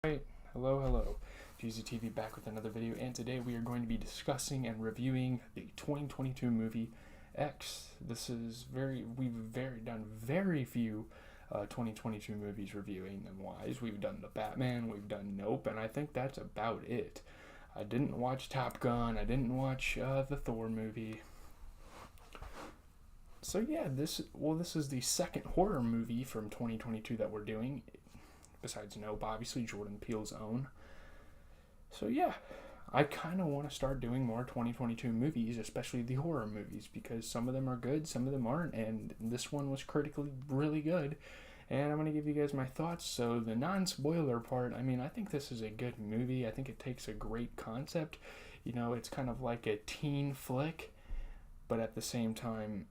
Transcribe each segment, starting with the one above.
Right, hello, GZTV back with another video, and today we are going to be discussing and reviewing the 2022 movie X. We've done very few 2022 movies reviewing them wise. We've done the Batman, we've done Nope, and I think that's about it. I didn't watch Top Gun, I didn't watch the Thor movie. So yeah, this is the second horror movie from 2022 that we're doing. Besides Nope, obviously Jordan Peele's own. So yeah, I kind of want to start doing more 2022 movies, especially the horror movies, because some of them are good, some of them aren't, and this one was critically really good. And I'm going to give you guys my thoughts. So the non-spoiler part, I think this is a good movie. I think it takes a great concept. It's kind of like a teen flick, but at the same time,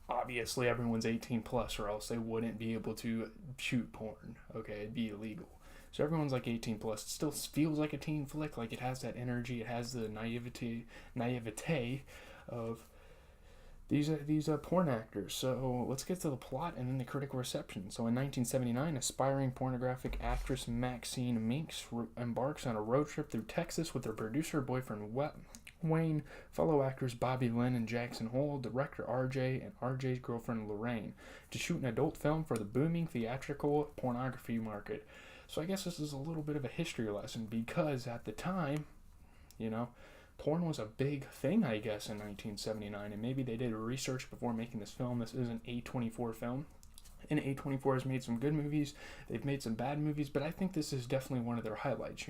obviously everyone's 18 plus or else they wouldn't be able to shoot porn. Okay, it'd be illegal. So everyone's like 18 plus. It still feels like a teen flick. Like it has that energy. It has the naivete of these porn actors. So let's get to the plot and then the critical reception. So in 1979, aspiring pornographic actress Maxine Minks embarks on a road trip through Texas with her producer boyfriend Wayne, fellow actors Bobby Lynn and Jackson Hole, director RJ, and RJ's girlfriend Lorraine, to shoot an adult film for the booming theatrical pornography market. So I guess this is a little bit of a history lesson, because at the time, porn was a big thing, I guess, in 1979, and maybe they did research before making this film. This is an A24 film, and A24 has made some good movies, they've made some bad movies, but I think this is definitely one of their highlights.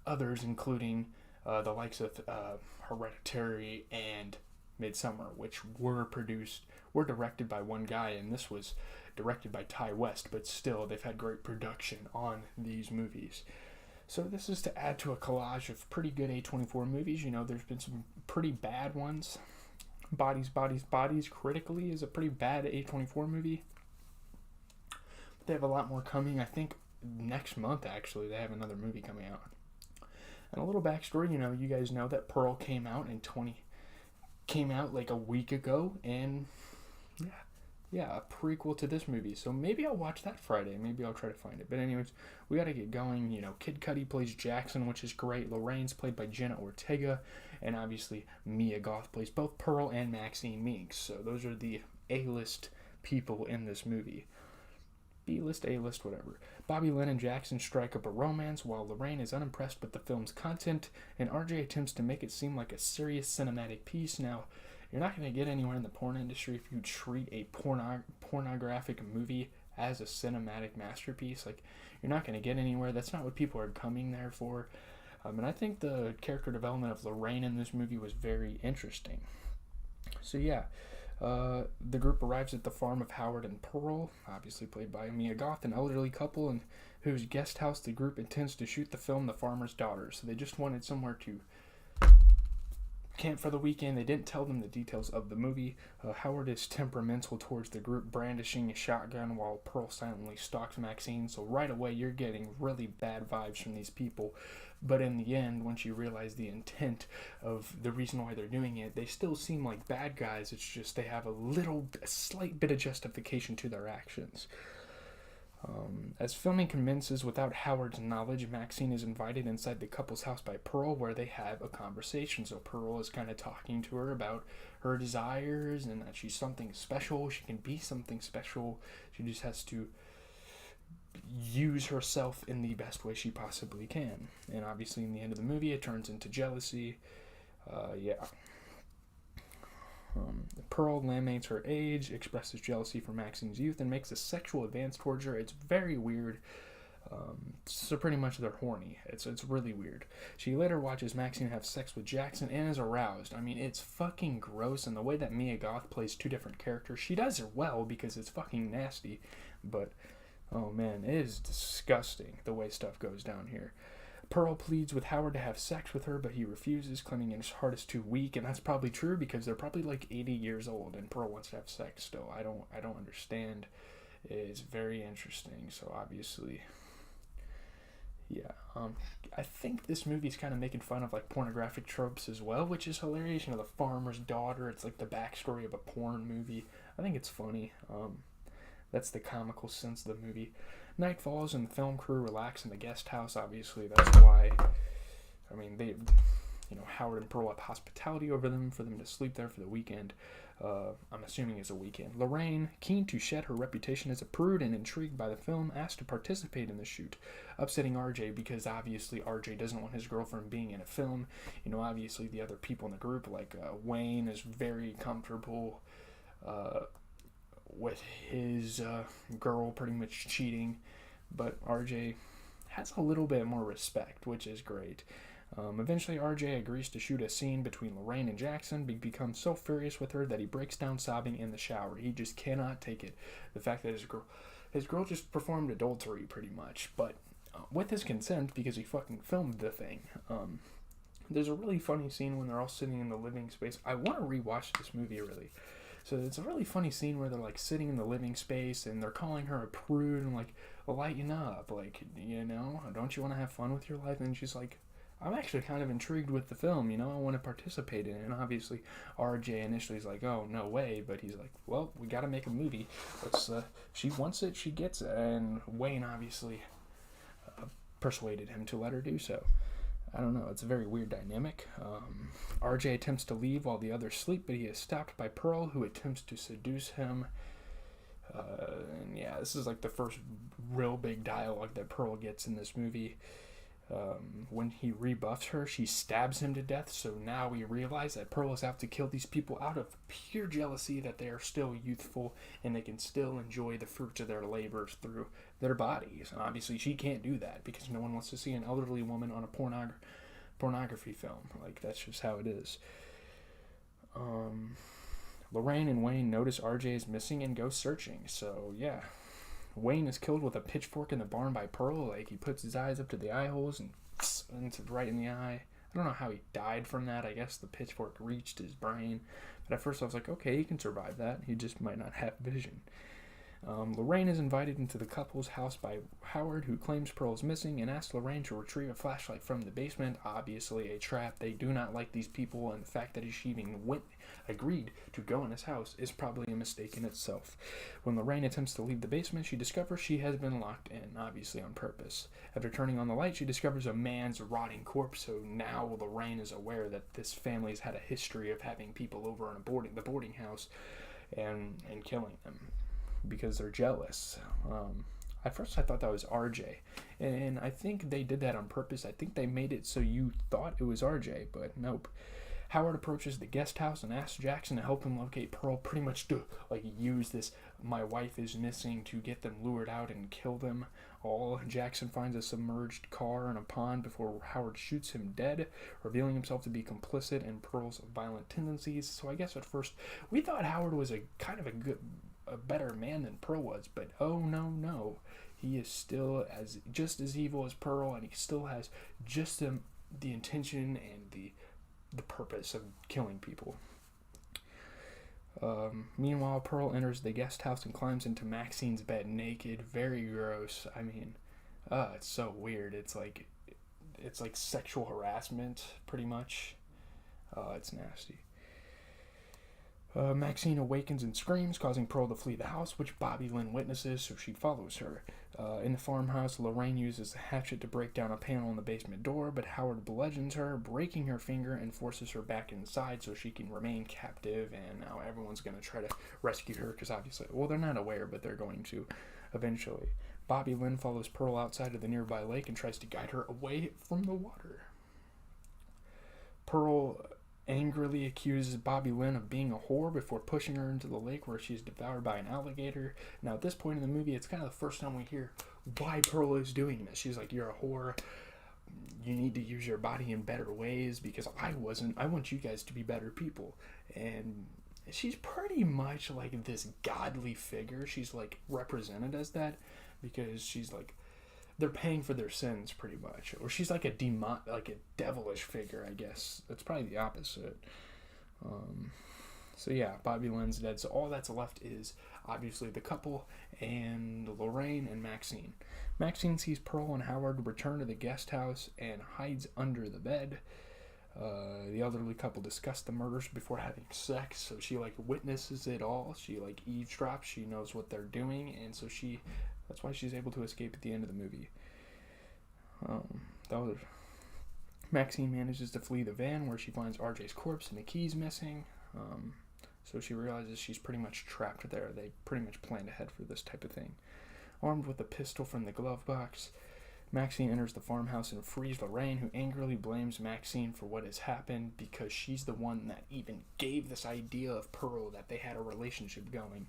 Others including the likes of Hereditary and Midsummer, which were directed by one guy, and this was directed by Ty West, but still, they've had great production on these movies. So this is to add to a collage of pretty good A24 movies. There's been some pretty bad ones. Bodies, critically is a pretty bad A24 movie. But they have a lot more coming. I think next month, actually, they have another movie coming out. And a little backstory, you guys know that Pearl came out like a week ago, and yeah, a prequel to this movie. So maybe I'll watch that Friday. Maybe I'll try to find it. But anyways, we got to get going. Kid Cudi plays Jackson, which is great. Lorraine's played by Jenna Ortega, and obviously Mia Goth plays both Pearl and Maxine Minks. So those are the A-list people in this movie. B-list, A-list, whatever. Bobby Lynn and Jackson strike up a romance while Lorraine is unimpressed with the film's content, and RJ attempts to make it seem like a serious cinematic piece. Now, you're not going to get anywhere in the porn industry if you treat a pornographic movie as a cinematic masterpiece. Like, you're not going to get anywhere. That's not what people are coming there for. And I think the character development of Lorraine in this movie was very interesting. So yeah, the group arrives at the farm of Howard and Pearl, obviously played by Mia Goth, an elderly couple in whose guest house the group intends to shoot the film The Farmer's Daughter. So they just wanted somewhere to camp for the weekend. They didn't tell them the details of the movie. Howard is temperamental towards the group, brandishing a shotgun while Pearl silently stalks Maxine. So right away you're getting really bad vibes from these people. But in the end, once you realize the intent of the reason why they're doing it, they still seem like bad guys. It's just they have a slight bit of justification to their actions. As filming commences without Howard's knowledge, Maxine is invited inside the couple's house by Pearl, where they have a conversation. So Pearl is kind of talking to her about her desires and that she's something special. She can be something special. She just has to use herself in the best way she possibly can. And obviously in the end of the movie, it turns into jealousy. Pearl laments her age, expresses jealousy for Maxine's youth, and makes a sexual advance towards her. It's very weird. So pretty much they're horny. It's really weird. She later watches Maxine have sex with Jackson and is aroused. It's fucking gross, and the way that Mia Goth plays two different characters, she does it well because it's fucking nasty, but oh man, it is disgusting the way stuff goes down here. Pearl pleads with Howard to have sex with her, but he refuses, claiming his heart is too weak, and that's probably true because they're probably like 80 years old, and Pearl wants to have sex still. I don't understand. It's very interesting. So obviously, yeah. I think this movie's kind of making fun of like pornographic tropes as well, which is hilarious. The farmer's daughter. It's like the backstory of a porn movie. I think it's funny. That's the comical sense of the movie. Night falls and the film crew relax in the guest house. Obviously, that's why. I mean, they, Howard and Pearl have hospitality over them for them to sleep there for the weekend. I'm assuming it's a weekend. Lorraine, keen to shed her reputation as a prude and intrigued by the film, asked to participate in the shoot, upsetting RJ because obviously RJ doesn't want his girlfriend being in a film. Obviously the other people in the group, like Wayne, is very comfortable with his girl pretty much cheating, but RJ has a little bit more respect, which is great. Eventually, RJ agrees to shoot a scene between Lorraine and Jackson, but becomes so furious with her that he breaks down sobbing in the shower. He just cannot take it. The fact that his girl just performed adultery, pretty much, but with his consent, because he fucking filmed the thing. There's a really funny scene when they're all sitting in the living space. I want to rewatch this movie, really. So it's a really funny scene where they're like sitting in the living space and they're calling her a prude and like, lighten up, like, don't you want to have fun with your life? And she's like, I'm actually kind of intrigued with the film, I want to participate in it. And obviously, RJ initially is like, oh, no way. But he's like, well, we got to make a movie. She wants it, she gets it. And Wayne obviously persuaded him to let her do so. I don't know, it's a very weird dynamic. RJ attempts to leave while the others sleep, but he is stopped by Pearl, who attempts to seduce him. And yeah, this is like the first real big dialogue that Pearl gets in this movie. When he rebuffs her, she stabs him to death, so now we realize that Pearl is out to kill these people out of pure jealousy that they are still youthful and they can still enjoy the fruits of their labors through their bodies. And obviously she can't do that because no one wants to see an elderly woman on a pornography film. Like, that's just how it is. Lorraine and Wayne notice RJ is missing and go searching, so yeah. Wayne is killed with a pitchfork in the barn by Pearl. Like, he puts his eyes up to the eye holes and it's right in the eye. I don't know how he died from that. I guess the pitchfork reached his brain. But at first I was like, okay, he can survive that. He just might not have vision. Lorraine is invited into the couple's house by Howard, who claims Pearl is missing, and asks Lorraine to retrieve a flashlight from the basement. Obviously a trap. They do not like these people, and the fact that she even agreed to go in his house is probably a mistake in itself. When Lorraine attempts to leave the basement, she discovers she has been locked in, obviously on purpose. After turning on the light, she discovers a man's rotting corpse, so now Lorraine is aware that this family has had a history of having people over in the boarding house and killing them because they're jealous. At first I thought that was RJ, and I think they did that on purpose. I think they made it so you thought it was RJ, but nope. Howard approaches the guest house and asks Jackson to help him locate Pearl, pretty much to use this "my wife is missing" to get them lured out and kill them all. Jackson finds a submerged car in a pond before Howard shoots him dead, revealing himself to be complicit in Pearl's violent tendencies. So I guess at first we thought Howard was a better man than Pearl was, but oh no, he is still just as evil as Pearl, and he still has just the intention and the purpose of killing people. Meanwhile, Pearl enters the guest house and climbs into Maxine's bed naked. Very gross. I mean, it's so weird. It's like sexual harassment, pretty much. It's nasty. Maxine awakens and screams, causing Pearl to flee the house, which Bobby Lynn witnesses, so she follows her. In the farmhouse, Lorraine uses a hatchet to break down a panel in the basement door, but Howard bludgeons her, breaking her finger, and forces her back inside so she can remain captive, and now everyone's going to try to rescue her, because obviously, they're not aware, but they're going to eventually. Bobby Lynn follows Pearl outside of the nearby lake and tries to guide her away from the water. Pearl angrily accuses Bobby Lynn of being a whore before pushing her into the lake where she's devoured by an alligator. Now at this point in the movie, it's kind of the first time we hear why Pearl is doing this. She's like, you're a whore. You need to use your body in better ways because I want you guys to be better people. And she's pretty much like this godly figure. She's like represented as that because she's like, they're paying for their sins pretty much, or she's like a devilish figure, I guess. That's probably the opposite. So yeah, Bobby Lynn's dead. So all that's left is obviously the couple and Lorraine and Maxine. Maxine sees Pearl and Howard return to the guest house and hides under the bed. The elderly couple discuss the murders before having sex, so she witnesses it all. She eavesdrops. She knows what they're doing, and so she That's why she's able to escape at the end of the movie. Maxine manages to flee the van where she finds RJ's corpse and the keys missing. So she realizes she's pretty much trapped there. They pretty much planned ahead for this type of thing. Armed with a pistol from the glove box, Maxine enters the farmhouse and frees Lorraine, who angrily blames Maxine for what has happened because she's the one that even gave this idea of Pearl that they had a relationship going.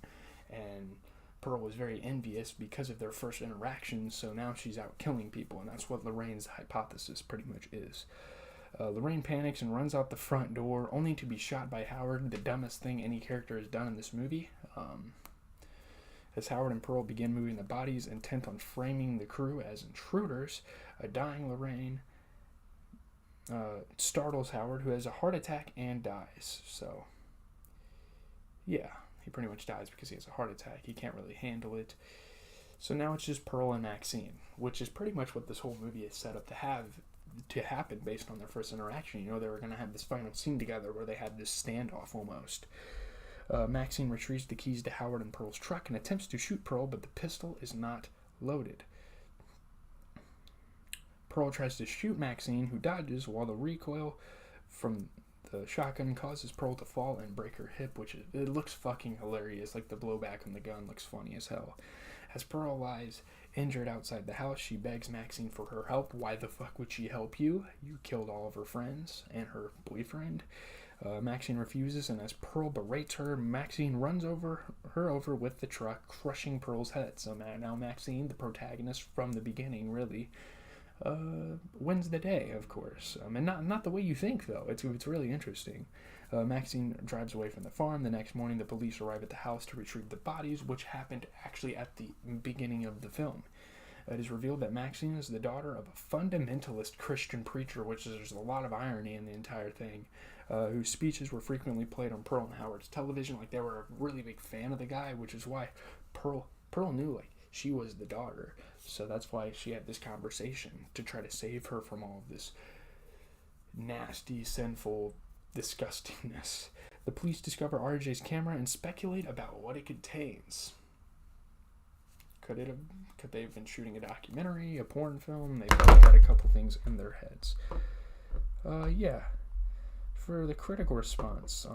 And Pearl was very envious because of their first interaction, so now she's out killing people, and that's what Lorraine's hypothesis pretty much is. Lorraine panics and runs out the front door, only to be shot by Howard, the dumbest thing any character has done in this movie. As Howard and Pearl begin moving the bodies, intent on framing the crew as intruders, a dying Lorraine startles Howard, who has a heart attack and dies. So, yeah, he pretty much dies because he has a heart attack. He can't really handle it. So now it's just Pearl and Maxine, which is pretty much what this whole movie is set up to happen based on their first interaction. You know, they were going to have this final scene together where they had this standoff almost. Maxine retrieves the keys to Howard and Pearl's truck and attempts to shoot Pearl, but the pistol is not loaded. Pearl tries to shoot Maxine, who dodges, while the recoil from the shotgun causes Pearl to fall and break her hip, it looks fucking hilarious. Like, the blowback on the gun looks funny as hell. As Pearl lies injured outside the house, she begs Maxine for her help. Why the fuck would she help you? You killed all of her friends and her boyfriend. Maxine refuses, and as Pearl berates her, Maxine runs her over with the truck, crushing Pearl's head. So now Maxine, the protagonist from the beginning, really wins the day, of course. And not the way you think, though. It's really interesting. Maxine drives away from the farm. The next morning, the police arrive at the house to retrieve the bodies, which happened actually at the beginning of the film. It is revealed that Maxine is the daughter of a fundamentalist Christian preacher, which there's a lot of irony in the entire thing, whose speeches were frequently played on Pearl and Howard's television. Like, they were a really big fan of the guy, which is why Pearl knew, like, she was the daughter. So that's why she had this conversation to try to save her from all of this nasty, sinful disgustingness. The police discover RJ's camera and speculate about what it contains. Could they have been shooting a documentary, a porn film? They probably had a couple things in their heads. Yeah. For the critical response,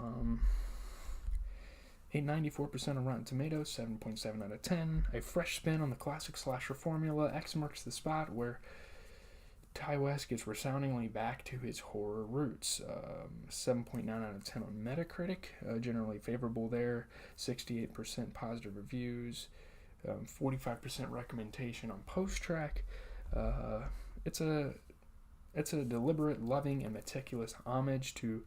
94% on Rotten Tomatoes, 7.7 out of 10. A fresh spin on the classic slasher formula. X marks the spot where Ty West gets resoundingly back to his horror roots. 7.9 out of 10 on Metacritic. Generally favorable there. 68% positive reviews. 45% recommendation on Post-Track. It's a deliberate, loving, and meticulous homage to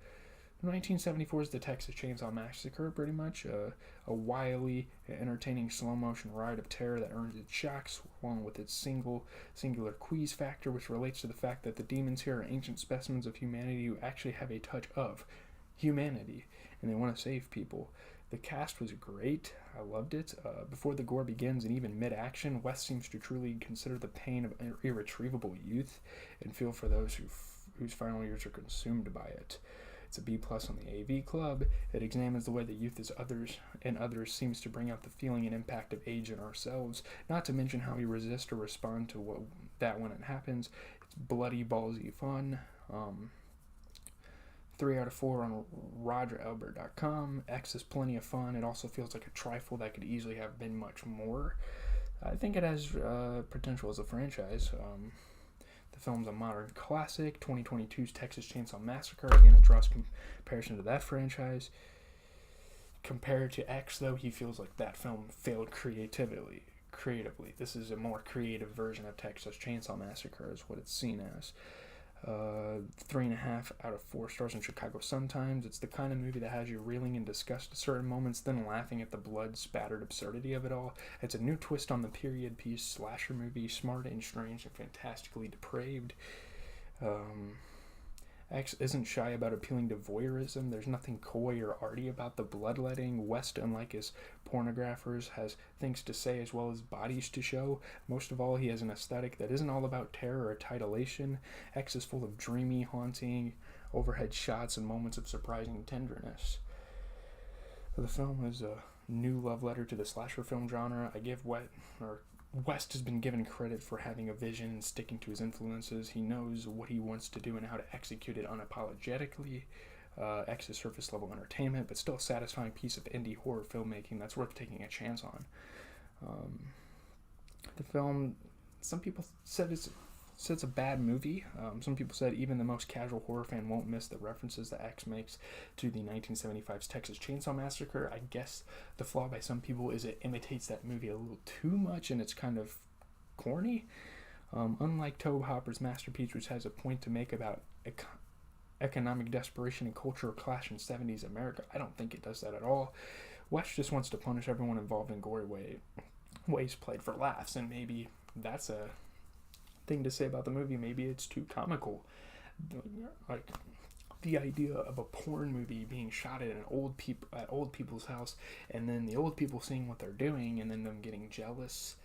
1974's The Texas Chainsaw Massacre, pretty much. A wily, entertaining slow-motion ride of terror that earns its shocks, along with its singular queeze factor, which relates to the fact that the demons here are ancient specimens of humanity who actually have a touch of humanity, and they want to save people. The cast was great. I loved it. Before the gore begins and even mid-action, West seems to truly consider the pain of irretrievable youth and feel for those whose final years are consumed by it. It's a B+ on the AV Club. It examines the way that youth is others seems to bring out the feeling and impact of age in ourselves, not to mention how we resist or respond to that when it happens. It's bloody, ballsy fun. 3 out of 4 on RogerElbert.com. X is plenty of fun. It also feels like a trifle that could easily have been much more. I think it has potential as a franchise. The film's a modern classic. 2022's Texas Chainsaw Massacre. Again, it draws comparison to that franchise. Compared to X, though, he feels like that film failed creatively. This is a more creative version of Texas Chainsaw Massacre, is what it's seen as. 3.5 out of 4 stars in Chicago Sun-Times. It's the kind of movie that has you reeling in disgust at certain moments, then laughing at the blood-spattered absurdity of it all. It's a new twist on the period piece slasher movie, smart and strange and fantastically depraved. X isn't shy about appealing to voyeurism. There's nothing coy or arty about the bloodletting. West, unlike his pornographers, has things to say as well as bodies to show. Most of all, he has an aesthetic that isn't all about terror or titillation. X is full of dreamy, haunting, overhead shots and moments of surprising tenderness. The film is a new love letter to the slasher film genre. I give West has been given credit for having a vision and sticking to his influences. He knows what he wants to do and how to execute it unapologetically. X is surface level entertainment, but still a satisfying piece of indie horror filmmaking that's worth taking a chance on. The film, some people said it's a bad movie. Some people said even the most casual horror fan won't miss the references that X makes to the 1975's Texas Chainsaw Massacre. I guess the flaw by some people is it imitates that movie a little too much and it's kind of corny. Unlike Tobe Hopper's masterpiece, which has a point to make about economic desperation and cultural clash in 70s America, I don't think it does that at all. West just wants to punish everyone involved in gory ways played for laughs, and maybe that's a thing to say about the movie. Maybe it's too comical. Like the idea of a porn movie being shot at old people's house, and then the old people seeing what they're doing, and then them getting jealous.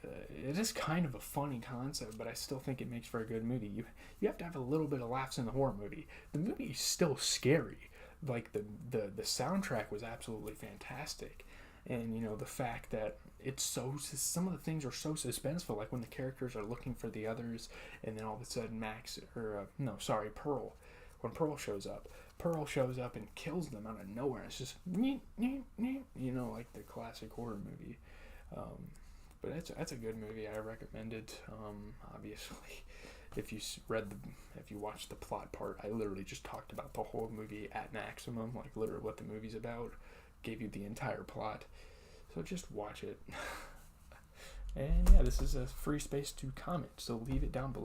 It is kind of a funny concept, but I still think it makes for a good movie. You have to have a little bit of laughs in the horror movie. The movie is still scary. Like the soundtrack was absolutely fantastic, and the fact that it's some of the things are so suspenseful, like when the characters are looking for the others, and then all of a sudden Pearl. When Pearl shows up and kills them out of nowhere. It's just like the classic horror movie. But that's a good movie. I recommend it. Obviously, if you watched the plot part, I literally just talked about the whole movie at maximum, like literally what the movie's about. Gave you the entire plot. So just watch it. And yeah, this is a free space to comment, so leave it down below.